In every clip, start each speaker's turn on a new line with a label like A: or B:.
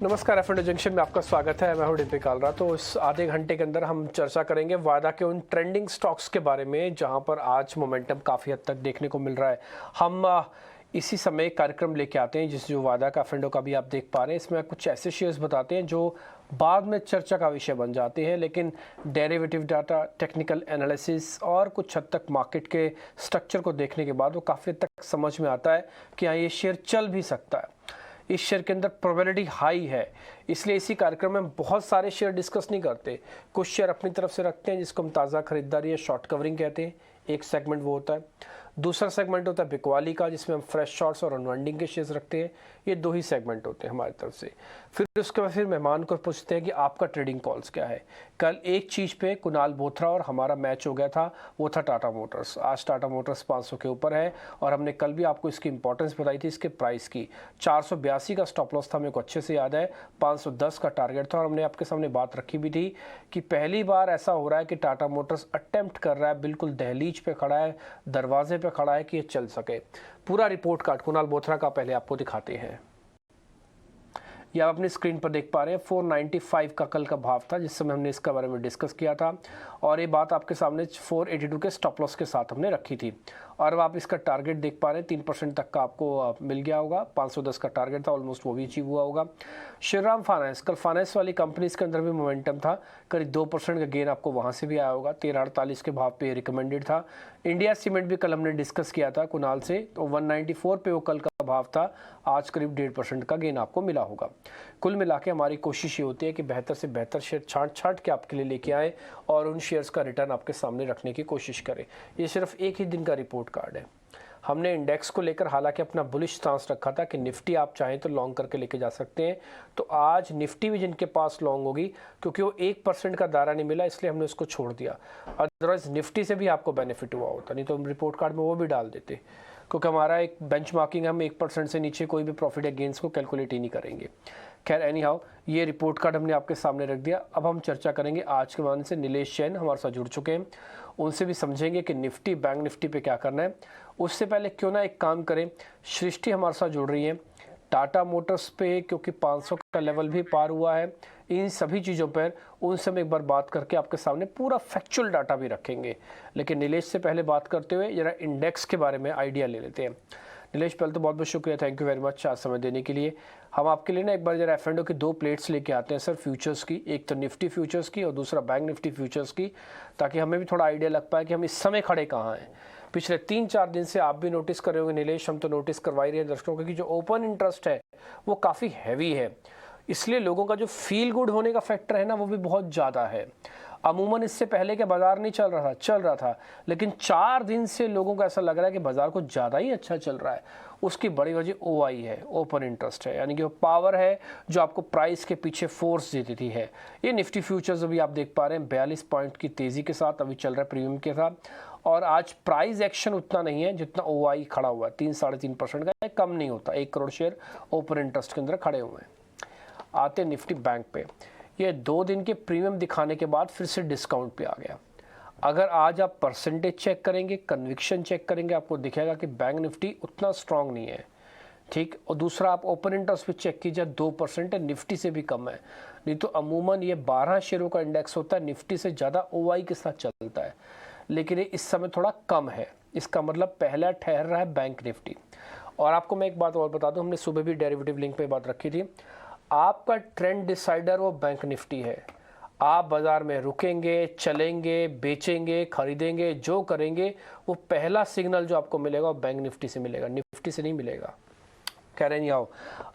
A: नमस्कार, F&O junction में आपका स्वागत है। मैं हूं डिम्पी कालरा। तो इस आधे घंटे के अंदर हम चर्चा करेंगे वादा के उन ट्रेंडिंग स्टॉक्स के बारे में जहां पर आज मोमेंटम काफ़ी हद तक देखने को मिल रहा है। हम इसी समय कार्यक्रम लेके आते हैं जिस जो वादा का एफ&ओ का भी आप देख पा रहे हैं। इसमें कुछ ऐसे शेयर्स बताते हैं जो बाद में चर्चा का विषय बन जाते हैं, लेकिन डेरिवेटिव डाटा, टेक्निकल एनालिसिस और कुछ हद तक मार्केट के स्ट्रक्चर को देखने के बाद वो काफ़ी हद तक समझ में आता है कि हाँ, ये शेयर चल भी सकता है। इस शेयर के अंदर प्रोबेबिलिटी हाई है, इसलिए इसी कार्यक्रम में बहुत सारे शेयर डिस्कस नहीं करते। कुछ शेयर अपनी तरफ से रखते हैं जिसको हम ताज़ा खरीदारी या शॉर्ट कवरिंग कहते हैं। एक सेगमेंट वो होता है। दूसरा सेगमेंट होता है बिकवाली का, जिसमें हम फ्रेश शॉर्ट्स और अनवाइंडिंग के शेयर्स रखते हैं। ये दो ही सेगमेंट होते हैं हमारी तरफ से। फिर उसके बाद मेहमान को पूछते हैं कि आपका ट्रेडिंग कॉल्स क्या है। कल एक चीज़ पे कुणाल बोथरा और हमारा मैच हो गया था, वो था टाटा मोटर्स। आज टाटा मोटर्स 500 के ऊपर है और हमने कल भी आपको इसकी इंपॉर्टेंस बताई थी, इसके प्राइस की। 482 का स्टॉप लॉस था, मेरे को अच्छे से याद है। 510 का टारगेट था और हमने आपके सामने बात रखी भी थी कि पहली बार ऐसा हो रहा है कि टाटा मोटर्स अटेम्प्ट कर रहा है, बिल्कुल दहलीज पे खड़ा है, दरवाजे पे खड़ा है कि ये चल सके। पूरा रिपोर्ट कार्ड कुणाल बोथरा का पहले आपको दिखाते हैं। ये आप अपनी स्क्रीन पर देख पा रहे हैं। 495 का कल का भाव था जिस समय हमने इसके बारे में डिस्कस किया था और ये बात आपके सामने 482 के स्टॉप लॉस के साथ हमने रखी थी। और अब आप इसका टारगेट देख पा रहे हैं, 3% तक का आपको मिल गया होगा। 510 का टारगेट था, ऑलमोस्ट वो भी अचीव हुआ होगा। श्रीराम फाइनेंस, कल फाइनेंस वाली कंपनीज के अंदर भी मोमेंटम था, करीब 2% का गेन आपको वहाँ से भी आया होगा। 1348 के भाव पे रिकमेंडेड था। इंडिया सीमेंट भी कल हमने डिस्कस किया था कुणाल से, तो 194 पे वो कल का भाव था। आज करीब 1.5% का गेन आपको मिला होगा। कुल मिला के हमारी कोशिश ये होती है कि बेहतर से बेहतर शेयर छांट के आपके लिए लेके आए और उन शेयर्स का रिटर्न आपके सामने रखने की कोशिश करें। ये सिर्फ एक ही दिन का रिपोर्ट कार्ड है। हमने इंडेक्स को लेकर हालांकि अपना बुलिश स्टांस रखा था कि निफ्टी आप चाहें तो लॉन्ग करके लेके जा सकते हैं। तो आज निफ्टी भी जिनके पास लॉन्ग होगी, क्योंकि वो 1% का दायरा नहीं मिला इसलिए हमने उसको छोड़ दिया। अदरवाइज निफ्टी से भी आपको बेनिफिट हुआ होता, नहीं तो हम रिपोर्ट कार्ड में वो भी डाल देते, क्योंकि हमारा एक बेंचमार्किंग, हम 1% से नीचे कोई भी प्रॉफिट या गेंस को कैलकुलेट ही नहीं करेंगे। खैर, एनी हाउ, ये रिपोर्ट कार्ड हमने आपके सामने रख दिया। अब हम चर्चा करेंगे आज के मामले से। नीलेश जैन हमारे साथ जुड़ चुके हैं, उनसे भी समझेंगे कि निफ्टी, बैंक निफ्टी पे क्या करना है। उससे पहले क्यों ना एक काम करें, सृष्टि हमारे साथ जुड़ रही है टाटा मोटर्स पे, क्योंकि 500 का लेवल भी पार हुआ है। इन सभी चीज़ों पर उनसे हम एक बार बात करके आपके सामने पूरा फैक्चुअल डाटा भी रखेंगे। लेकिन नीलेश से पहले बात करते हुए जरा इंडेक्स के बारे में आइडिया ले लेते हैं। नीलेश, पहले तो बहुत बहुत शुक्रिया, थैंक यू वेरी मच आज समय देने के लिए। हम आपके लिए ना एक बार जरा एफ&ओ की 2 प्लेट्स लेके आते हैं सर, फ्यूचर्स की। एक तो निफ्टी फ्यूचर्स की और दूसरा बैंक निफ्टी फ्यूचर्स की, ताकि हमें भी थोड़ा आइडिया लग पाए कि हम इस समय खड़े कहाँ हैं। पिछले 3-4 दिन से आप भी नोटिस कर रहे होंगे नीलेश, हम तो नोटिस करवा ही रहे हैं दर्शकों को कि जो ओपन इंटरेस्ट है वो काफ़ी हैवी है। इसलिए लोगों का जो फील गुड होने का फैक्टर है ना, वो भी बहुत ज़्यादा है। अमूमन इससे पहले के बाजार नहीं चल रहा था, लेकिन 4 दिन से लोगों को ऐसा लग रहा है कि बाजार कुछ ज़्यादा ही अच्छा चल रहा है। उसकी बड़ी वजह ओआई है, ओपन इंटरेस्ट है, यानी कि वो पावर है जो आपको प्राइस के पीछे फोर्स दे देती है। ये निफ्टी फ्यूचर्स अभी आप देख पा रहे हैं 42 पॉइंट की तेज़ी के साथ अभी चल रहा है प्रीमियम के साथ। और आज प्राइस एक्शन उतना नहीं है जितना ओआई खड़ा हुआ है, 3-3.5% का, कम नहीं होता। 1 करोड़ शेयर ओपन इंटरेस्ट के अंदर खड़े हुए हैं। आते निफ्टी बैंक पे, ये 2 दिन के प्रीमियम दिखाने के बाद फिर से डिस्काउंट पे आ गया। अगर आज आप परसेंटेज चेक करेंगे, कन्विक्शन चेक करेंगे, आपको दिखेगा कि बैंक निफ्टी उतना स्ट्रांग नहीं है, ठीक। और दूसरा, आप ओपन इंटरेस्ट पे चेक कीजिए, 2% है, निफ्टी से भी कम है। नहीं तो अमूमन ये 12 शेयरों का इंडेक्स होता है, निफ्टी से ज़्यादा ओआई के साथ चलता है, लेकिन ये इस समय थोड़ा कम है। इसका मतलब पहला ठहर रहा है बैंक निफ्टी। और आपको मैं एक बात और बता दूं, हमने सुबह भी डेरिवेटिव लिंक पे बात रखी थी, आपका ट्रेंड डिसाइडर वो बैंक निफ्टी है। आप बाजार में रुकेंगे, चलेंगे, बेचेंगे, खरीदेंगे, जो करेंगे, वो पहला सिग्नल जो आपको मिलेगा वो बैंक निफ्टी से मिलेगा, निफ्टी से नहीं मिलेगा। कह रहे नहीं आओ।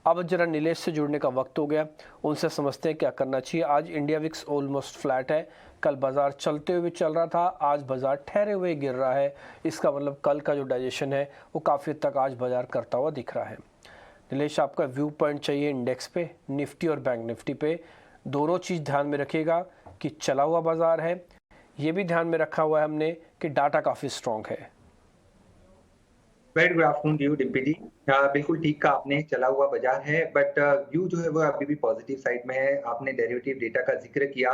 A: अब जरा नीलेश से जुड़ने का वक्त हो गया, उनसे समझते हैं क्या करना चाहिए। आज इंडिया विक्स ऑलमोस्ट फ्लैट है। कल बाजार चलते हुए चल रहा था, आज बाजार ठहरे हुए गिर रहा है। इसका मतलब कल का जो डाइजेशन है वो काफ़ी हद तक आज बाजार करता हुआ दिख रहा है। नीलेश, आपका व्यू पॉइंट चाहिए इंडेक्स पे, निफ्टी और बैंक निफ्टी पे। दोनों चीज़ ध्यान में रखिएगा कि चला हुआ बाजार है, ये भी ध्यान में रखा हुआ है हमने कि डाटा काफ़ी स्ट्रॉन्ग है।
B: Very good afternoon you Dimpy ji. बिल्कुल ठीक कहा आपने, चला हुआ बाजार है बट व्यू जो है वो अभी भी पॉजिटिव साइड में है। आपने डेरिवेटिव डेटा का जिक्र किया।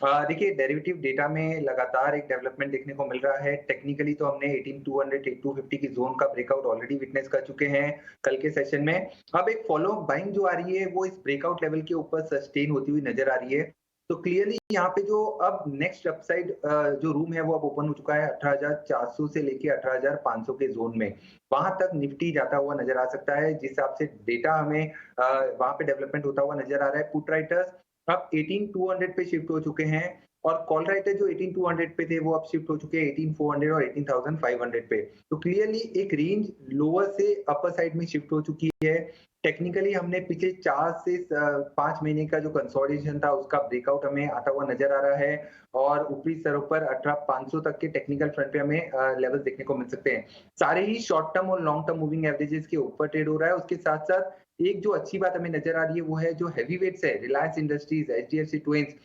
B: देखिए डेरिवेटिव डेटा में लगातार एक डेवलपमेंट देखने को मिल रहा है। टेक्निकली तो हमने 18200 8250 की जोन का ब्रेकआउट ऑलरेडी विटनेस कर चुके हैं कल के सेशन में। अब एक फॉलो बाइंग जो आ रही है वो इस ब्रेकआउट लेवल के ऊपर सस्टेन होती हुई नजर आ रही है। तो क्लियरली यहाँ पे जो अब नेक्स्ट अपसाइड जो रूम है वो अब ओपन हो चुका है 18,400 से लेके 18,500 के जोन में। वहां तक निफ्टी जाता हुआ नजर आ सकता है। जिस हिसाब से डेटा हमें वहां पे डेवलपमेंट होता हुआ नजर आ रहा है। पुट राइटर्स अब 18,200 पे शिफ्ट हो चुके हैं और कॉल राइटर जो 18,200 पे थे वो अब शिफ्ट हो चुके हैं 18,400 और 18,500 पे। तो क्लियरली एक रेंज लोअर से अपर साइड में शिफ्ट हो चुकी है। टेक्निकली हमने पिछले 4 से 5 महीने का जो कंसोलिडेशन था उसका ब्रेकआउट हमें आता हुआ नजर आ रहा है और ऊपरी स्तरों पर 18,500 तक के टेक्निकल फ्रंट पे हमें लेवल देखने को मिल सकते हैं। सारे ही शॉर्ट टर्म और लॉन्ग टर्म मूविंग एवरेजेस के ऊपर ट्रेड हो रहा है। उसके साथ साथ एक जो अच्छी बात हमें नजर आ रही है वो है जो हैवी वेट्स है रिलायंस इंडस्ट्रीज, एचडीएफसी ट्विंस,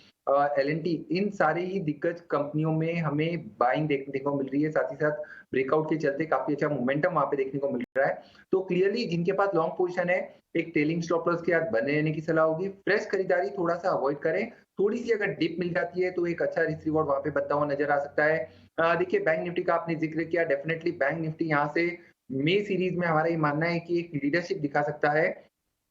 B: एल&टी, इन सारे ही दिग्गज कंपनियों में हमें बाइंग देखने को मिल रही है। साथ ही साथ ब्रेकआउट के चलते काफी अच्छा मोमेंटम वहां पे देखने को मिल रहा है। तो क्लियरली जिनके पास लॉन्ग पोजीशन है एक टेलिंग स्टॉप लॉस के साथ बने रहने की सलाह होगी। फ्रेश खरीदारी थोड़ा सा अवॉइड करें। थोड़ी सी अगर डिप मिल जाती है तो एक अच्छा रिस्क रिवॉर्ड वहां पे बनता हुआ नजर आ सकता है। देखिए बैंक निफ्टी का आपने जिक्र किया, डेफिनेटली बैंक निफ्टी यहाँ से मे सीरीज में हमारा ये मानना है कि एक लीडरशिप दिखा सकता है।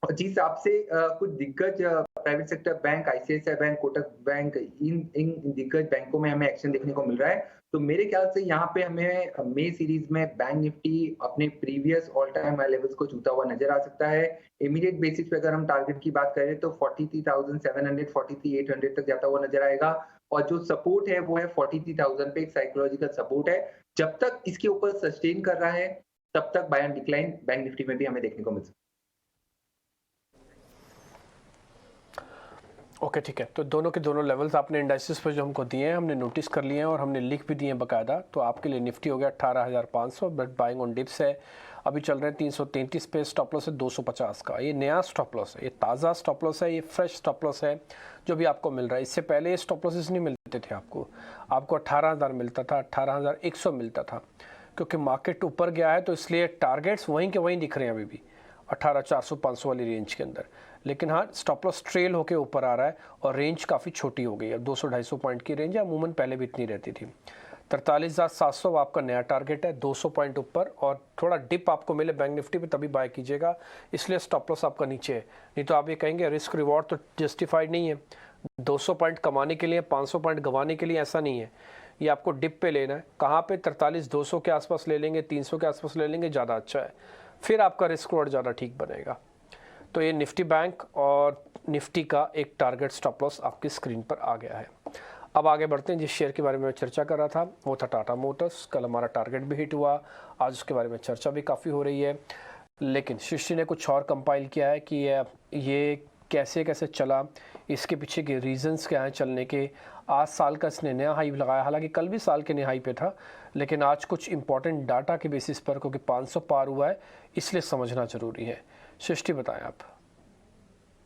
B: और जिस हिसाब से कुछ दिग्गज private sector bank, ICICI bank, Kotak bank, इन इन दिग्गज बैंकों में हमें एक्शन देखने को मिल रहा है। तो मेरे ख्याल से यहाँ पे हमें मे सीरीज में बैंक निफ्टी अपने previous all time high levels को छूता हुआ नजर आ सकता है। इमीडिएट बेसिस पे अगर हम टारगेट की बात करें तो 43,700 43,800 तक जाता हुआ नजर आएगा और जो सपोर्ट है वो है 43,000 पे एक साइकोलॉजिकल सपोर्ट है। जब तक इसके ऊपर सस्टेन कर रहा है तब तक buy and decline bank Nifty में भी हमें देखने को मिल सकता है।
A: ओके ठीक है, तो दोनों के दोनों लेवल्स आपने इंडाइसिस पर जो हमको दिए हैं हमने नोटिस कर लिए हैं और हमने लिख भी दिए हैं बाकायदा। तो आपके लिए निफ्टी हो गया 18,500 बट बाइंग ऑन डिप्स है। अभी चल रहे हैं 333 पे, स्टॉप लॉस है 250 का। ये नया स्टॉप लॉस है, ये ताज़ा स्टॉप लॉस है, ये फ्रेश स्टॉप लॉस है जो भी आपको मिल रहा है। इससे पहले ये स्टॉप लॉसेस नहीं मिलते थे आपको 18,000 मिलता था, 18,100 मिलता था। क्योंकि मार्केट ऊपर गया है तो इसलिए टारगेट्स वहीं के वहीं दिख रहे हैं अभी भी 18,400-500 वाली रेंज के अंदर। लेकिन हाँ स्टॉप लॉस ट्रेल होके ऊपर आ रहा है और रेंज काफ़ी छोटी हो गई है। 200-250 पॉइंट की रेंज है, अमूमन पहले भी इतनी रहती थी। 43,700 आपका नया टारगेट है, 200 पॉइंट ऊपर। और थोड़ा डिप आपको मिले बैंक निफ्टी पे तभी बाय कीजिएगा, इसलिए स्टॉप लॉस आपका नीचे है। नहीं तो आप ये कहेंगे रिस्क रिवॉर्ड तो जस्टिफाइड नहीं है। 200 पॉइंट कमाने के लिए 500 पॉइंट गंवाने के लिए ऐसा नहीं है। ये आपको डिप पे लेना है। कहाँ पे? 43,200 के आसपास ले लेंगे, 300 के आसपास ले लेंगे, ज़्यादा अच्छा है। फिर आपका रिस्क रिवॉर्ड ज़्यादा ठीक बनेगा। तो ये निफ्टी बैंक और निफ्टी का एक टारगेट स्टॉप लॉस आपकी स्क्रीन पर आ गया है। अब आगे बढ़ते हैं। जिस शेयर के बारे में मैं चर्चा कर रहा था वो था टाटा मोटर्स। कल हमारा टारगेट भी हिट हुआ, आज उसके बारे में चर्चा भी काफ़ी हो रही है। लेकिन सृष्टि ने कुछ और कंपाइल किया है कि ये कैसे कैसे चला, इसके पीछे के रीजंस क्या हैं चलने के। आज साल का इसने नया हाई लगाया, हालांकि कल भी साल के नए हाई पे था, लेकिन आज कुछ इंपॉर्टेंट डाटा के बेसिस पर, क्योंकि 500 पार हुआ है इसलिए समझना ज़रूरी है। सृष्टि बताएं आप।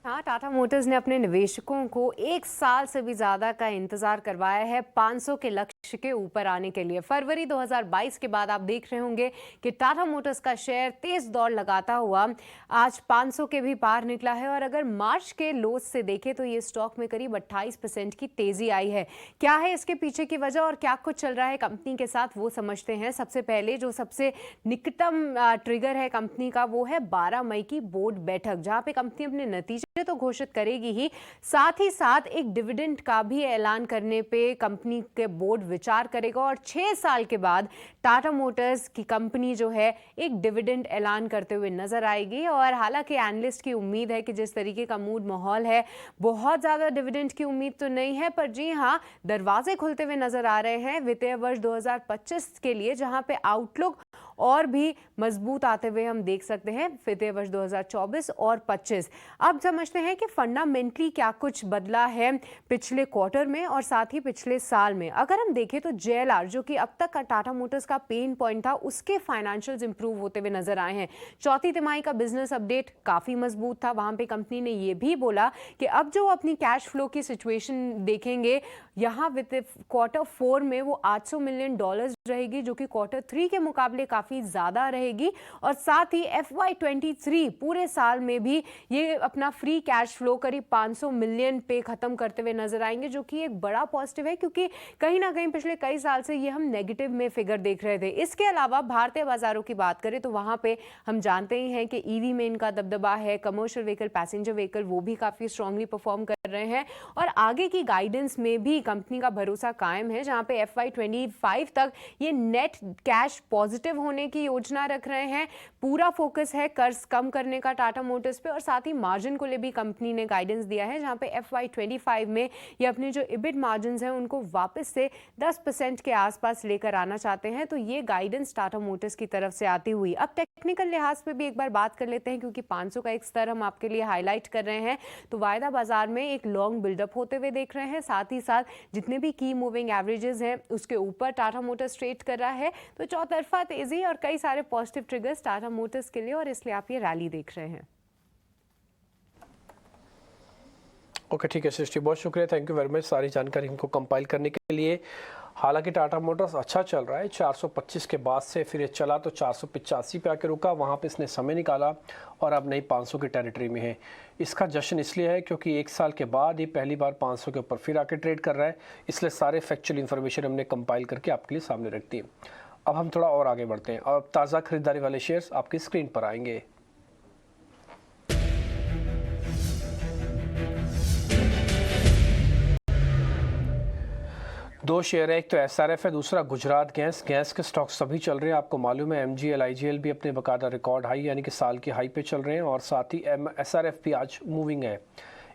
C: हाँ, टाटा मोटर्स ने अपने निवेशकों को 1 साल से भी ज़्यादा का इंतज़ार करवाया है 500 के लक्ष्य के ऊपर आने के लिए। फरवरी 2022 के बाद आप देख रहे होंगे कि टाटा मोटर्स का शेयर तेज़ दौड़ लगाता हुआ आज 500 के भी पार निकला है। और अगर मार्च के लोज से देखें तो ये स्टॉक में करीब 28% की तेज़ी आई है। क्या है इसके पीछे की वजह और क्या कुछ चल रहा है कंपनी के साथ, वो समझते हैं। सबसे पहले जो सबसे निकटतम ट्रिगर है कंपनी का वो है 12 मई की बोर्ड बैठक, जहाँ पे कंपनी अपने नतीजे तो घोषित करेगी ही, साथ ही साथ एक डिविडेंड का भी ऐलान करने पे कंपनी के बोर्ड विचार करेगा। और 6 साल के बाद टाटा मोटर्स की कंपनी जो है एक डिविडेंड ऐलान करते हुए नजर आएगी। और हालांकि एनालिस्ट की उम्मीद है कि जिस तरीके का मूड माहौल है, बहुत ज्यादा डिविडेंड की उम्मीद तो नहीं है, पर जी हाँ दरवाजे खुलते हुए नजर आ रहे हैं वित्तीय वर्ष 2025 के लिए, जहां पे आउटलुक और भी मजबूत आते हुए हम देख सकते हैं वित्तीय वर्ष 2024 और 25। अब समझते हैं कि फंडामेंटली क्या कुछ बदला है पिछले क्वार्टर में और साथ ही पिछले साल में। अगर हम देखें तो जेएलआर, जो कि अब तक का टाटा मोटर्स का पेन पॉइंट था, उसके फाइनेंशियल्स इंप्रूव होते हुए नजर आए हैं। चौथी तिमाही का बिजनेस अपडेट काफी मजबूत था। वहां पे कंपनी ने यह भी बोला कि अब जो अपनी कैश फ्लो की सिचुएशन देखेंगे, यहाँ वित्तीय क्वार्टर 4 में वो $800 मिलियन रहेगी जो कि Q3 के मुकाबले काफ़ी ज़्यादा रहेगी और साथ ही FY23 पूरे साल में भी ये अपना फ्री कैश फ्लो करीब 500 मिलियन पे ख़त्म करते हुए नजर आएंगे, जो कि एक बड़ा पॉजिटिव है क्योंकि कहीं ना कहीं पिछले कई साल से ये हम नेगेटिव में फिगर देख रहे थे। इसके अलावा भारतीय बाजारों की बात करें तो वहाँ पे हम जानते ही हैं कि ईवी में इनका दबदबा है, कमर्शियल व्हीकल, पैसेंजर व्हीकल वो भी काफ़ी स्ट्रांगली परफॉर्म कर रहे हैं और आगे की गाइडेंस में भी कंपनी का भरोसा कायम है, जहाँ पे FY25 तक ये नेट कैश पॉजिटिव होने की योजना रख रहे हैं। पूरा फोकस है कर्ज कम करने का टाटा मोटर्स पे और साथ ही मार्जिन को ले भी कंपनी ने गाइडेंस दिया है, जहां पे FY25 में ये अपने जो इबिट मार्जिन हैं उनको वापस से 10% के आसपास लेकर आना चाहते हैं। तो ये गाइडेंस टाटा मोटर्स की तरफ से आती हुई। अब टेक्निकल लिहाज पे भी एक बार बात कर लेते हैं क्योंकि 500 का एक स्तर हम आपके लिए हाईलाइट कर रहे हैं। तो वायदा बाजार में एक लॉन्ग बिल्डअप होते हुए देख रहे हैं, साथ ही साथ जितने भी की मूविंग एवरेजेस हैं उसके ऊपर टाटा मोटर्स ट्रेड कर रहा है। तो चौतरफा तेजी और कई सारे पॉजिटिव ट्रिगर्स टाटा मोटर्स के लिए और इसलिए आप ये रैली देख रहे हैं।
A: ओके ठीक है सृष्टि, बहुत शुक्रिया, थैंक यू वेरी मच सारी जानकारी हमको कंपाइल करने के लिए। हालांकि टाटा मोटर्स अच्छा चल रहा है, 425 के बाद से फिर ये चला तो 485 पे आके रुका, वहाँ पे इसने समय निकाला और अब नई 500 की टेरिटरी में है। इसका जश्न इसलिए है क्योंकि एक साल के बाद ये पहली बार 500 के ऊपर फिर आके ट्रेड कर रहा है, इसलिए सारे फैक्चुअल इन्फॉर्मेशन हमने कंपाइल करके आपके लिए सामने रख दी। अब हम थोड़ा और आगे बढ़ते हैं और ताज़ा खरीदारी वाले शेयर्स आपकी स्क्रीन पर आएंगे। दो शेयर है, एक तो SRF है, दूसरा गुजरात गैस। गैस के स्टॉक सभी चल रहे हैं, आपको मालूम है MGL IGL भी अपने बकायदा रिकॉर्ड हाई यानी कि साल की हाई पे चल रहे हैं और साथ ही SRF भी आज मूविंग है।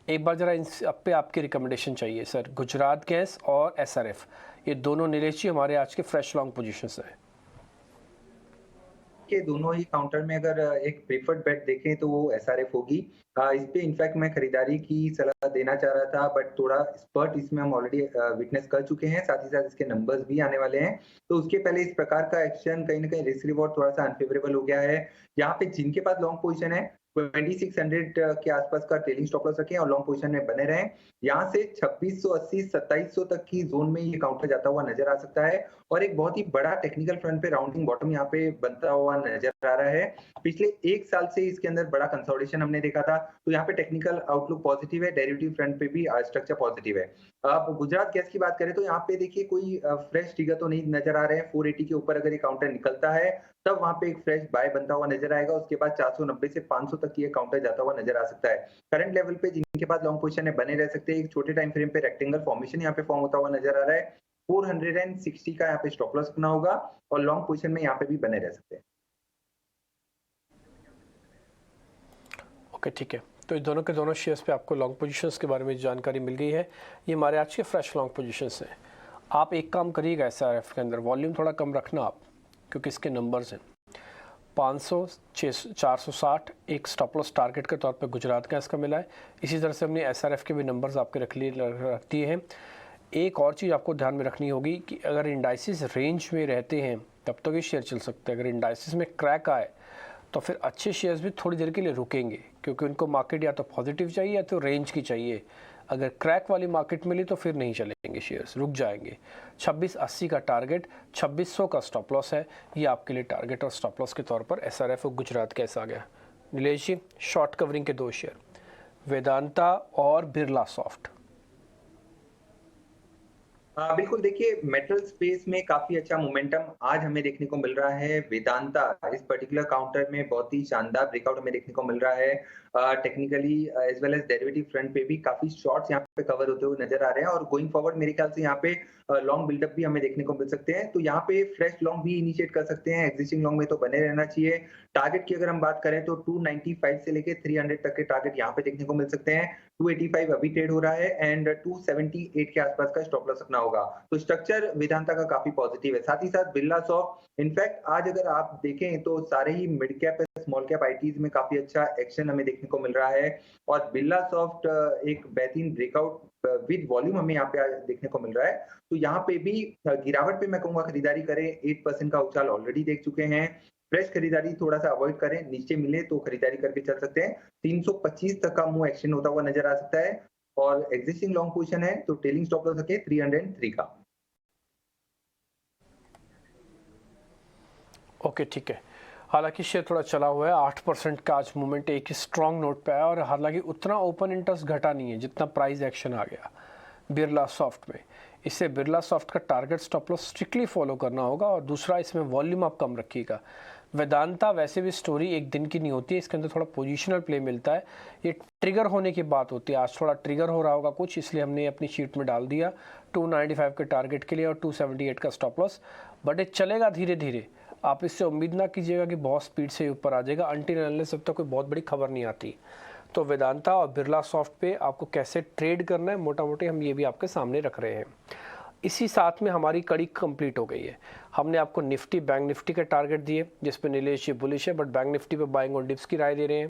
A: एक बार जरा इन पे आपकी रिकमेंडेशन चाहिए सर, गुजरात गैस और SRF ये दोनों नीलेची हमारे आज के फ्रेश लॉन्ग पोजीशंस हैं।
B: के दोनों ही काउंटर में अगर एक प्रेफर्ड बेट देखें तो वो SRF होगी। इस पे इनफैक्ट मैं खरीदारी की सलाह देना चाह रहा था, बट थोड़ा स्पर्ट इसमें हम ऑलरेडी विटनेस कर चुके हैं, साथ ही साथ इसके नंबर्स भी आने वाले हैं। तो उसके पहले इस प्रकार का एक्शन कहीं ना कहीं रिस्क रिवॉर्ड थोड़ा सा अनफेवरेबल हो गया है। यहाँ पे जिनके पास लॉन्ग पोजीशन है 2600 के आसपास का ट्रेलिंग स्टॉप लॉस रखें और लॉन्ग पोजीशन में बने रहें। यहाँ से 2680 2700 तक की जोन में ये काउंटर जाता हुआ नजर आ सकता है और एक बहुत ही बड़ा टेक्निकल फ्रंट पे राउंडिंग बॉटम यहाँ पे बनता हुआ नजर आ रहा है। पिछले एक साल से इसके अंदर बड़ा कंसोलिडेशन हमने देखा था, तो यहाँ पे टेक्निकल आउटलुक पॉजिटिव है, डेरिवेटिव फ्रंट पे भी स्ट्रक्चर पॉजिटिव है। अब गुजरात गैस की बात करें तो यहाँ पे देखिए कोई फ्रेश ट्रिगर तो नहीं नजर आ रहे हैं। 480 के ऊपर अगर ये काउंटर निकलता है तब वहां पे एक फ्रेश बाय बनता हुआ नजर आएगा, उसके बाद 490 से 500 तक ये काउंटर जाता हुआ नजर आ सकता है। करंट लेवल पे जिनके पास लॉन्ग पोजीशन है बने रह सकते हैं। एक छोटे टाइम फ्रेम पे रेक्टेंगल फॉर्मेशन यहाँ पे फॉर्म होता हुआ नजर आ रहा है। 460 का यहाँ पे स्टॉप लॉस रखना होगा और लॉन्ग पोजीशन में यहाँ पे भी बने रह सकते हैं।
A: ओके ठीक है, तो ये दोनों के दोनों शेयर्स पे आपको लॉन्ग पोजीशंस के बारे में जानकारी मिल गई है। ये हमारे आज के फ्रेश लॉन्ग पोजीशंस हैं। आप एक काम करिएगा SRF के अंदर वॉल्यूम थोड़ा कम रखना आप, क्योंकि इसके नंबर्स हैं 500 460 एक स्टॉप लॉस टारगेट के तौर पे गुजरात गैस का मिला है। इसी तरह से हमने SRF के भी नंबर्स आपके रख दिए हैं। एक और चीज़ आपको ध्यान में रखनी होगी कि अगर इंडाइसिस रेंज में रहते हैं तब तो ये शेयर चल सकते हैं। अगर इंडाइसिस में क्रैक आए तो फिर अच्छे शेयर्स भी थोड़ी देर के लिए रुकेंगे, क्योंकि उनको मार्केट या तो पॉजिटिव चाहिए या तो रेंज की चाहिए। अगर क्रैक वाली मार्केट मिली तो फिर नहीं चलेंगे शेयर्स, रुक जाएंगे। 2680 का टारगेट, 2600 का स्टॉप लॉस है, ये आपके लिए टारगेट और स्टॉप लॉस के तौर पर SRF और गुजरात कैसा आ गया। नीलेश जी, शॉर्ट कवरिंग के दो शेयर वेदांता और बिरला सॉफ्ट।
B: बिल्कुल, देखिए मेटल स्पेस में काफी अच्छा मोमेंटम आज हमें देखने को मिल रहा है। वेदांता इस पर्टिकुलर काउंटर में बहुत ही शानदार ब्रेकआउट हमें देखने को मिल रहा है। Technically as well as derivative front पे भी काफी शॉर्ट्स यहाँ पे कवर होते हुए नजर आ रहे हैं और गोइंग फॉरवर्ड मेरे ख्याल से यहाँ पे लॉन्ग बिल्डअप भी हमें देखने को मिल सकते हैं। तो यहाँ पे फ्रेश लॉन्ग भी इनिशिएट कर सकते हैं, एग्जिस्टिंग लॉन्ग में तो बने रहना चाहिए। टारगेट की अगर हम बात करें तो 295 से लेके 300 तक के टारगेट यहाँ पे देखने को मिल सकते हैं। 285 अभी ट्रेड हो रहा है एंड 278 के आसपास का स्टॉप लॉस रखना होगा। तो स्ट्रक्चर वेदांता का काफी पॉजिटिव है। साथ ही साथ बिरला सॉफ्ट, इनफैक्ट आज अगर आप देखें तो सारे ही mid cap small cap ITs में काफी अच्छा एक्शन हमें देखने को मिल रहा है और बिरला सॉफ्ट एक बेहतरीन ब्रेकआउट विद वॉल्यूम हमें यहाँ पे देखने को मिल रहा है। तो यहाँ पे भी गिरावट पे मैं कहूंगा खरीदारी करें। 8% का उछाल ऑलरेडी देख चुके हैं। फ्रेश खरीदारी थोड़ा सा अवॉइड करें, नीचे मिले तो खरीदारी करके चल सकते हैं। 325 तक का मूव एक्सटेंड होता हुआ नजर आ सकता है और एग्जिस्टिंग लॉन्ग पोजीशन है तो ट्रेलिंग स्टॉप लॉस रखें 303 का।
A: ओके ठीक है। हालांकि शेयर थोड़ा चला हुआ है, 8% का आज मूवमेंट एक स्ट्रॉन्ग नोट पे आया और हालांकि उतना ओपन इंटरेस्ट घटा नहीं है जितना प्राइस एक्शन आ गया बिरला सॉफ्ट में। इससे बिरला सॉफ्ट का target stop loss strictly follow करना होगा और दूसरा इसमें वॉल्यूम आप कम रखिएगा। वेदांता वैसे भी स्टोरी एक दिन की नहीं होती है, इसके अंदर थोड़ा पोजिशनल प्ले मिलता है, ये ट्रिगर होने की बात होती है। आज थोड़ा ट्रिगर हो रहा होगा कुछ, इसलिए हमने अपनी शीट में डाल दिया 295 के टारगेट के लिए और 278 का स्टॉप लॉस। बट ये चलेगा धीरे धीरे, आप इससे उम्मीद ना कीजिएगा कि बहुत स्पीड से ऊपर आ जाएगा अनटिल अनलेस जब तक कोई बहुत बड़ी खबर नहीं आती। तो वेदांता और बिरला सॉफ्ट पे आपको कैसे ट्रेड करना है मोटा मोटी हम ये भी आपके सामने रख रहे हैं। इसी साथ में हमारी कड़ी कंप्लीट हो गई है। हमने आपको निफ्टी बैंक निफ्टी के टारगेट दिए जिस पे नीलेश जी बुलिश है, बट बैंक निफ्टी पे बाइंग और डिप्स की राय दे रहे हैं।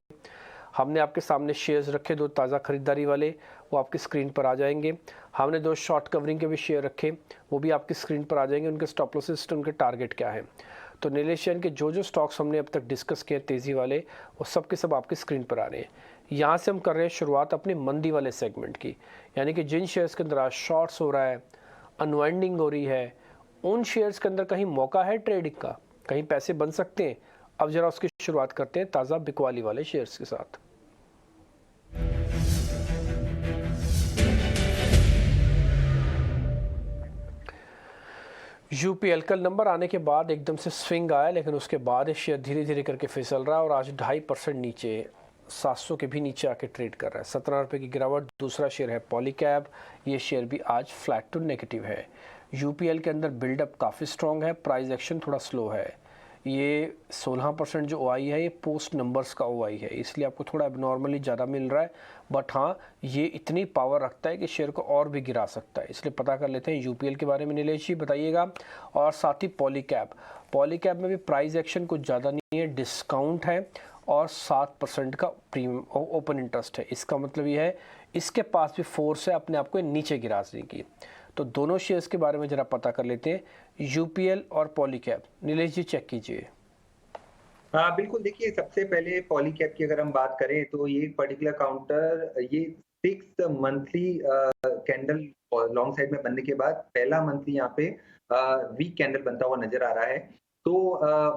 A: हमने आपके सामने शेयर्स रखे 2 ताज़ा खरीदारी वाले, वो आपकी स्क्रीन पर आ जाएंगे। हमने 2 शॉर्ट कवरिंग के भी शेयर रखे, वो भी आपकी स्क्रीन पर आ जाएंगे। उनके स्टॉप लॉसेस, उनके टारगेट क्या है। तो नीलेश जैन के जो स्टॉक्स हमने अब तक डिस्कस किए तेज़ी वाले, वो सब के सब आपकी स्क्रीन पर आ रहे हैं। यहाँ से हम कर रहे हैं शुरुआत अपने मंदी वाले सेगमेंट की, यानी कि जिन शेयर्स के अंदर आज शॉर्ट्स हो रहा है, अनवाइंडिंग हो रही है, उन शेयर्स के अंदर कहीं मौका है ट्रेडिंग का, कहीं पैसे बन सकते हैं। अब जरा उसकी शुरुआत करते हैं ताज़ा बिकवाली वाले शेयर्स के साथ। यूपीएल कल नंबर आने के बाद एकदम से स्विंग आया, लेकिन उसके बाद शेयर धीरे धीरे करके फिसल रहा है और आज 2.5% नीचे 700 के भी नीचे आके ट्रेड कर रहा है। 17 रुपये की गिरावट। दूसरा शेयर है पॉलीकैब, ये शेयर भी आज फ्लैट टू नेगेटिव है। यूपीएल के अंदर बिल्डअप काफ़ी स्ट्रॉन्ग है, प्राइस एक्शन थोड़ा स्लो है। ये 16% जो ओआई है ये पोस्ट नंबर्स का ओआई है, इसलिए आपको थोड़ा एबनॉर्मली ज़्यादा मिल रहा है। बट हाँ, ये इतनी पावर रखता है कि शेयर को और भी गिरा सकता है, इसलिए पता कर लेते हैं यूपीएल के बारे में नीलेश जी बताइएगा। और साथ ही पॉलीकैब में भी प्राइस एक्शन कुछ ज़्यादा नहीं है, डिस्काउंट है और 7% का प्रीमियम ओपन इंटरेस्ट है। इसका मतलब ये है इसके पास भी फोर्स है अपने आप को नीचे गिराने की। तो दोनों शेयर्स के बारे में जरा पता कर लेते हैं, यूपीएल और पॉलीकैब। नीलेश जी चेक कीजिए।
B: हाँ बिल्कुल, देखिए सबसे पहले पॉलीकैब की अगर हम बात करें तो ये पर्टिकुलर काउंटर ये 6 मंथली कैंडल लॉन्ग साइड में बनने के बाद पहला मंथली यहाँ पे वीक कैंडल बनता हुआ नजर आ रहा है। तो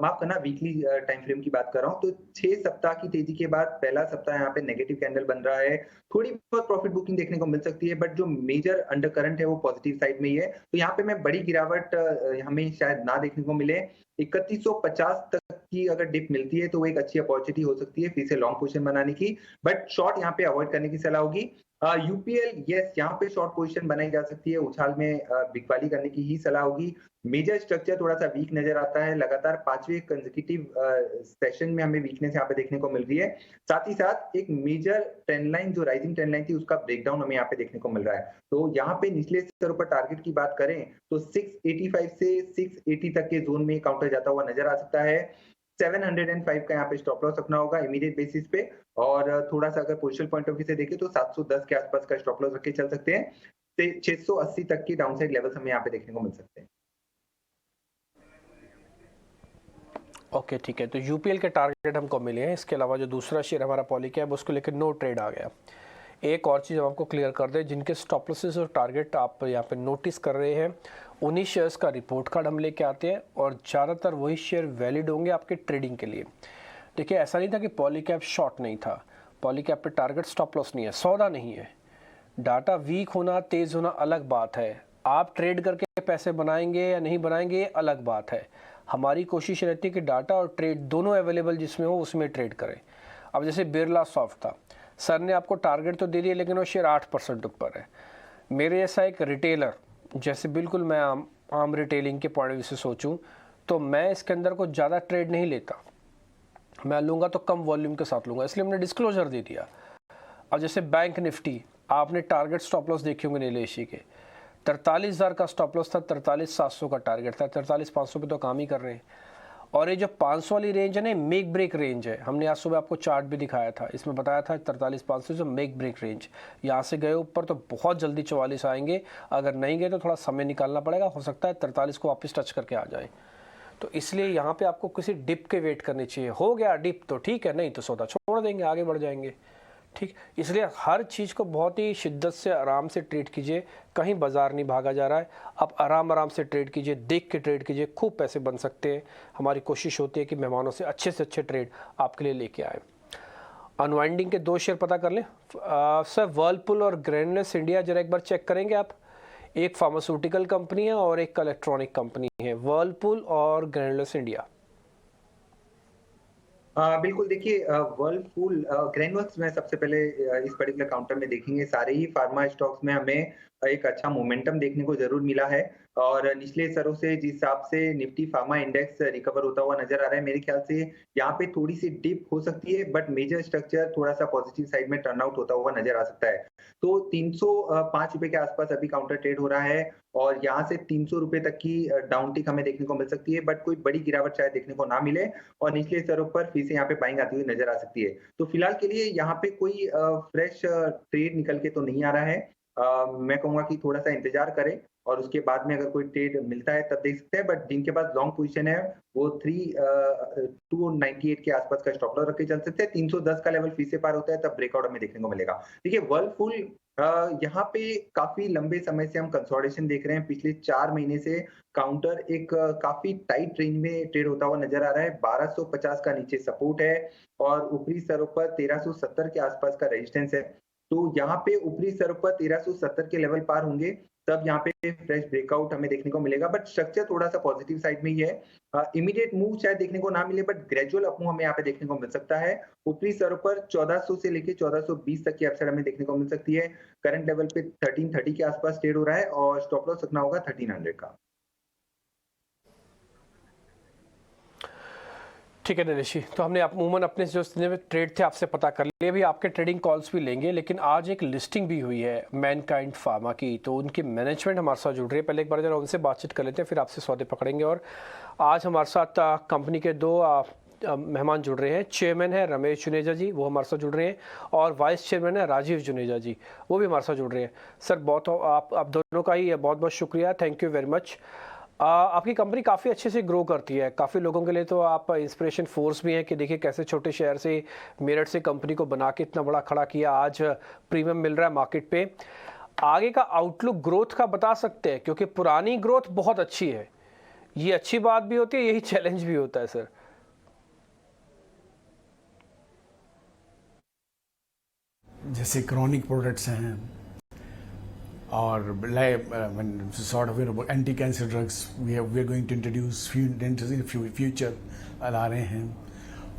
B: माफ करना, वीकली टाइम फ्रेम की बात कर रहा हूँ। तो 6 सप्ताह की तेजी के बाद पहला सप्ताह यहाँ पे नेगेटिव कैंडल बन रहा है। थोड़ी बहुत प्रॉफिट बुकिंग देखने को मिल सकती है, बट जो मेजर अंडर करंट है वो पॉजिटिव साइड में ही है। तो यहाँ पे मैं बड़ी गिरावट हमें शायद ना देखने को मिले। 3150 तक की अगर डिप मिलती है तो वो एक अच्छी अपॉर्चुनिटी हो सकती है फिर से लॉन्ग पोजीशन बनाने की, बट शॉर्ट यहाँ पे अवॉइड करने की सलाह होगी। यूपीएल यस, यहाँ पे शॉर्ट पोजीशन बनाई जा सकती है, उछाल में बिकवाली करने की ही सलाह होगी। मेजर स्ट्रक्चर थोड़ा सा वीक नजर आता है, लगातार 5वें कंसेक्यूटिव सेशन में हमें वीकनेस यहाँ पे देखने को मिल रही है। साथ ही साथ एक मेजर ट्रेंड लाइन जो राइजिंग ट्रेंड लाइन थी उसका ब्रेकडाउन हमें यहाँ पे देखने को मिल रहा है। तो यहाँ पे निचले स्तर पर टारगेट की बात करें तो 685 से 680 तक के जोन में काउंटर जाता हुआ नजर आ सकता है। 705 का यहाँ पे स्टॉप लॉस रखना होगा इमीडिएट बेसिस पे, और थोड़ा सा अगर पोजिशनल पॉइंट ऑफ व्यू से देखें तो 710 के आसपास का स्टॉप लॉस रख के चल सकते हैं। 680 तक की डाउनसाइड लेवल्स हमें यहाँ पे देखने को मिल सकते हैं।
A: ओके ठीक है, तो यूपीएल के टारगेट हमको मिले हैं। इसके अलावा जो दूसरा शेयर हमारा पॉलीकैब उसको लेकर नो ट्रेड आ गया। एक और चीज़ हम आपको क्लियर कर दें, जिनके स्टॉप लॉसेस और टारगेट आप यहाँ पे नोटिस कर रहे हैं उन्हीं शेयर्स का रिपोर्ट कार्ड हम लेके आते हैं और ज़्यादातर वही शेयर वैलिड होंगे आपके ट्रेडिंग के लिए। देखिए ऐसा नहीं था कि पॉलीकैब शॉर्ट नहीं था, पॉलीकैब पे टारगेट स्टॉप लॉस नहीं है, सौदा नहीं है। डाटा वीक होना तेज़ होना अलग बात है, आप ट्रेड करके पैसे बनाएंगे या नहीं बनाएंगे ये अलग बात है। हमारी कोशिश रहती है कि डाटा और ट्रेड दोनों अवेलेबल जिसमें हो उसमें ट्रेड करें। अब जैसे बिरला सॉफ्ट था, सर ने आपको टारगेट तो दे दिया लेकिन वो शेयर 8% ऊपर है। मेरे जैसा एक रिटेलर, जैसे बिल्कुल मैं आम रिटेलिंग के पॉइंट ऑफ व्यू से सोचूं तो मैं इसके अंदर को ज़्यादा ट्रेड नहीं लेता, मैं लूँगा तो कम वॉल्यूम के साथ लूँगा, इसलिए हमने डिस्क्लोजर दे दिया। अब जैसे बैंक निफ्टी, आपने टारगेट स्टॉप लॉस देखे होंगे नीलेशी के, 43,000 का स्टॉप लॉस था, 43,700 का टारगेट था, 43,500 पे तो काम ही कर रहे हैं। और ये जो 500 वाली रेंज है ना, मेक ब्रेक रेंज है। हमने आज सुबह आपको चार्ट भी दिखाया था, इसमें बताया था 43,500 जो मेक ब्रेक रेंज। यहाँ से गए ऊपर तो बहुत जल्दी 44 आएंगे, अगर नहीं गए तो थोड़ा समय निकालना पड़ेगा, हो सकता है 43 को वापस टच करके आ जाए। तो इसलिए यहाँ पे आपको किसी डिप के वेट करनी चाहिए। हो गया डिप तो ठीक है, नहीं तो सौदा छोड़ देंगे, आगे बढ़ जाएंगे। ठीक, इसलिए हर चीज़ को बहुत ही शिद्दत से आराम से ट्रेड कीजिए, कहीं बाजार नहीं भागा जा रहा है, आप आराम आराम से ट्रेड कीजिए, देख के ट्रेड कीजिए, खूब पैसे बन सकते हैं। हमारी कोशिश होती है कि मेहमानों से अच्छे ट्रेड आपके लिए लेके आए। अनवाइंडिंग के 2 शेयर पता कर लें सर, वर्लपुल और ग्रैन्युलस इंडिया जरा एक बार चेक करेंगे आप। एक फार्मास्यूटिकल कंपनी है और एक इलेक्ट्रॉनिक कंपनी है, वर्लपुल और ग्रैन्युलस इंडिया।
B: बिल्कुल देखिए, वर्लपूल ग्रैन्युल्स में सबसे पहले इस पर्टिकुलर काउंटर में देखेंगे, सारे ही फार्मा स्टॉक्स में हमें एक अच्छा मोमेंटम देखने को जरूर मिला है और निचले स्तरों से जिस हिसाब से निफ्टी फार्मा इंडेक्स रिकवर होता हुआ नजर आ रहा है, मेरे ख्याल से यहाँ पे थोड़ी सी डिप हो सकती है, बट मेजर स्ट्रक्चर थोड़ा सा पॉजिटिव साइड में टर्न आउट होता हुआ नजर आ सकता है। तो 305 रुपए के आसपास अभी काउंटर ट्रेड हो रहा है और यहाँ से 300 रुपए तक की डाउन टिक हमें देखने को मिल सकती है, बट कोई बड़ी गिरावट शायद देखने को ना मिले और निचले स्तरों पर फिर से यहाँ पे बाइंग आती हुई नजर आ सकती है। तो फिलहाल के लिए यहाँ पे कोई फ्रेश ट्रेड निकल के तो नहीं आ रहा है। मैं कहूंगा कि थोड़ा सा इंतजार करें और उसके बाद में अगर कोई ट्रेड मिलता है तब देख सकते हैं, बट जिनके पास लॉन्ग पोजीशन है वो 298 के आसपास का स्टॉप लॉस रख के चल सकते हैं। 310 का लेवल फिर से पार होता है तब ब्रेकआउट हमें देखने को मिलेगा। देखिए वर्लपूल यहाँ पे काफी लंबे समय से हम कंसोलिडेशन देख रहे हैं, पिछले 4 महीने से काउंटर एक काफी टाइट रेंज में ट्रेड होता हुआ नजर आ रहा है। 1250 का नीचे सपोर्ट है और ऊपरी स्तरों पर 1370 के आसपास का रेजिस्टेंस है। तो यहाँ पे ऊपरी स्तरों पर 1370 के लेवल पार होंगे तब यहाँ पे फ्रेश ब्रेकआउट हमें देखने को मिलेगा, बट स्ट्रक्चर थोड़ा सा पॉजिटिव साइड में ही है। इमीडिएट मूव शायद देखने को ना मिले, बट ग्रेजुअल अप मूव हमें यहाँ पे देखने को मिल सकता है। ऊपरी स्तरों पर 1400 से लेके 1420 तक की अपसाइड हमें देखने को मिल सकती है। करंट लेवल पे 1330 के आसपास ट्रेड हो रहा है और स्टॉप लॉस रखना होगा 1300 का।
A: ठीक है दिनेश जी, तो हमने अमूमन अपने जो ट्रेड थे आपसे पता कर लिए, भी आपके ट्रेडिंग कॉल्स भी लेंगे, लेकिन आज एक लिस्टिंग भी हुई है मैनकाइंड फार्मा की, तो उनकी मैनेजमेंट हमारे साथ जुड़ रही है। पहले एक बार जरा उनसे बातचीत कर लेते हैं, फिर आपसे सौदे पकड़ेंगे। और आज हमारे साथ कंपनी के 2 मेहमान जुड़ रहे हैं। चेयरमैन है रमेश जुनेजा जी, वो हमारे साथ जुड़ रहे हैं, और वाइस चेयरमैन है राजीव जुनेजा जी, वो भी हमारे साथ जुड़ रहे हैं। सर बहुत आप दोनों का ही बहुत बहुत शुक्रिया, थैंक यू वेरी मच। आपकी कंपनी काफ़ी अच्छे से ग्रो करती है, काफ़ी लोगों के लिए तो आप इंस्पिरेशन फोर्स भी हैं कि देखिए कैसे छोटे शहर से, मेरठ से कंपनी को बना के इतना बड़ा खड़ा किया, आज प्रीमियम मिल रहा है मार्केट पे। आगे का आउटलुक ग्रोथ का बता सकते हैं, क्योंकि पुरानी ग्रोथ बहुत अच्छी है, ये अच्छी बात भी होती है, यही चैलेंज भी होता है सर।
D: जैसे क्रॉनिक प्रोडक्ट्स हैं और sort of anti cancer drugs we are going to introduce in future ला रहे हैं,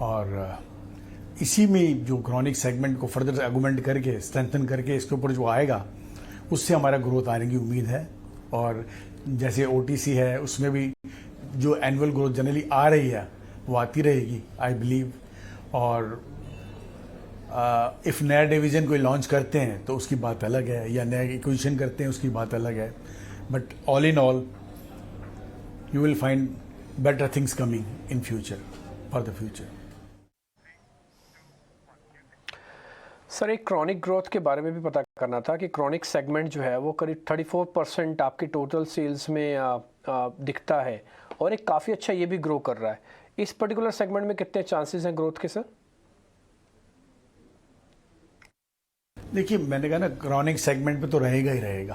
D: और इसी में जो क्रॉनिक सेगमेंट को फर्दर आर्गूमेंट करके स्ट्रेंथन करके इसके ऊपर जो आएगा उससे हमारा ग्रोथ आने की उम्मीद है। और जैसे OTC है उसमें भी जो एनुअल ग्रोथ जनरली आ रही है वो आती रहेगी आई बिलीव। और इफ़ नया डिवीज़न कोई लॉन्च करते हैं तो उसकी बात अलग है, या नया एक्विजिशन करते हैं उसकी बात अलग है, but all in all you will find better things coming in future for the future.
A: Sir एक क्रॉनिक ग्रोथ के बारे में भी पता करना था कि क्रॉनिक सेगमेंट जो है वो करीब 34% आपकी टोटल सेल्स में दिखता है, और एक काफ़ी अच्छा ये भी ग्रो कर रहा है। इस पर्टिकुलर सेगमेंट में कितने चांसेस हैं ग्रोथ के सर?
D: देखिए मैंने कहा ना, क्रॉनिक सेगमेंट पे तो रहेगा ही रहेगा,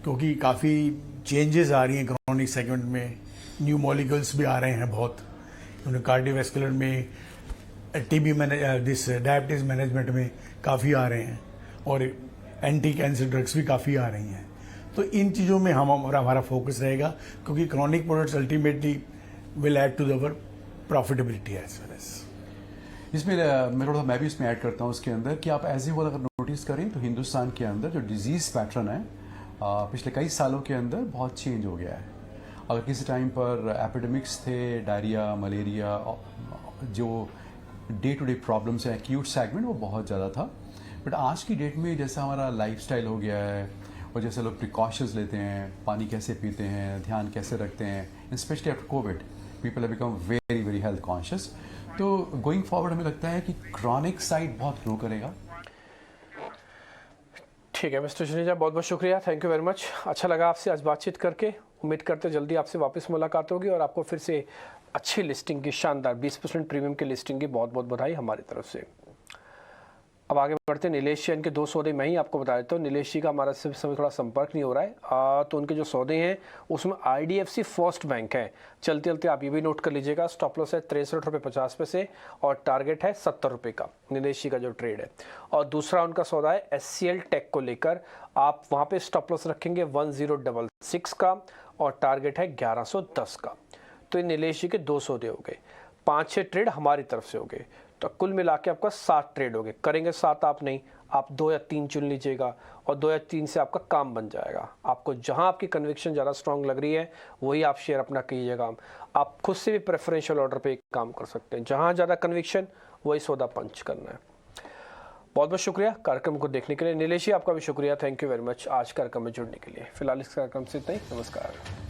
D: क्योंकि काफ़ी चेंजेस आ रही हैं क्रॉनिक सेगमेंट में, न्यू मॉलिक्यूल्स भी आ रहे हैं बहुत, कार्डियोवैस्कुलर में, TB दिस डायबिटीज़ मैनेजमेंट में काफ़ी आ रहे हैं, और एंटी कैंसर ड्रग्स भी काफ़ी आ रही हैं। तो इन चीज़ों में हमारा फोकस रहेगा, क्योंकि chronic products ultimately will add to our profitability as well as.
E: इसमें मैं भी इसमें ऐड करता हूँ उसके अंदर कि आप एज ए होल अगर नोटिस करें तो हिंदुस्तान के अंदर जो डिजीज़ पैटर्न है पिछले कई सालों के अंदर बहुत चेंज हो गया है। अगर किसी टाइम पर एपिडेमिक्स थे, डायरिया, मलेरिया, जो डे टू डे प्रॉब्लम्स हैं एक्यूट सेगमेंट, वो बहुत ज़्यादा था, बट आज की डेट में जैसा हमारा लाइफस्टाइल हो गया है और जैसे लोग प्रिकॉशंस लेते हैं, पानी कैसे पीते हैं, ध्यान कैसे रखते हैं, specially after Covid people have become very very health conscious. तो गोइंग फॉरवर्ड हमें लगता है कि क्रॉनिक साइड बहुत ग्रो करेगा।
A: ठीक है मिस्टर जुनेजा, बहुत बहुत शुक्रिया, थैंक यू वेरी मच। अच्छा लगा आपसे आज बातचीत करके, उम्मीद करते जल्दी आपसे वापस मुलाकात होगी, और आपको फिर से अच्छी लिस्टिंग की, शानदार 20% प्रीमियम की लिस्टिंग की बहुत बहुत बधाई हमारी तरफ से। अब आगे बढ़ते हैं नीलेश जी, इनके 2 सौदे मैं ही आपको बता देता हूँ। नीलेश जी का हमारा सिर्फ समय थोड़ा संपर्क नहीं हो रहा है, तो उनके जो सौदे हैं उसमें IDFC फर्स्ट बैंक है। चलते चलते आप ये भी नोट कर लीजिएगा, स्टॉप लॉस है 63 रुपये 50 पैसे और टारगेट है 70 रुपये का, नीलेश जी का जो ट्रेड है। और दूसरा उनका सौदा है SCL टेक को लेकर, आप वहाँ पे स्टॉप लॉस रखेंगे 1066 का और टारगेट है 1110 का। तो ये नीलेश जी के 2 सौदे हो गए, 5-6 ट्रेड हमारी तरफ से हो गए, तो कुल मिला के आपका 7 ट्रेड हो गए। करेंगे 7 आप नहीं, आप 2 या 3 चुन लीजिएगा और 2 या 3 से आपका काम बन जाएगा। आपको जहां आपकी कन्विक्शन ज़्यादा स्ट्रांग लग रही है वही आप शेयर अपना कीजिएगा। आप खुद से भी प्रेफरेंशियल ऑर्डर पे काम कर सकते हैं, जहां ज़्यादा कन्विक्शन वही सौदा पंच करना है। बहुत बहुत शुक्रिया कार्यक्रम को देखने के लिए। नीलेश जी आपका भी शुक्रिया, थैंक यू वेरी मच आज कार्यक्रम में जुड़ने के लिए। फिलहाल इस कार्यक्रम से इतना ही, नमस्कार।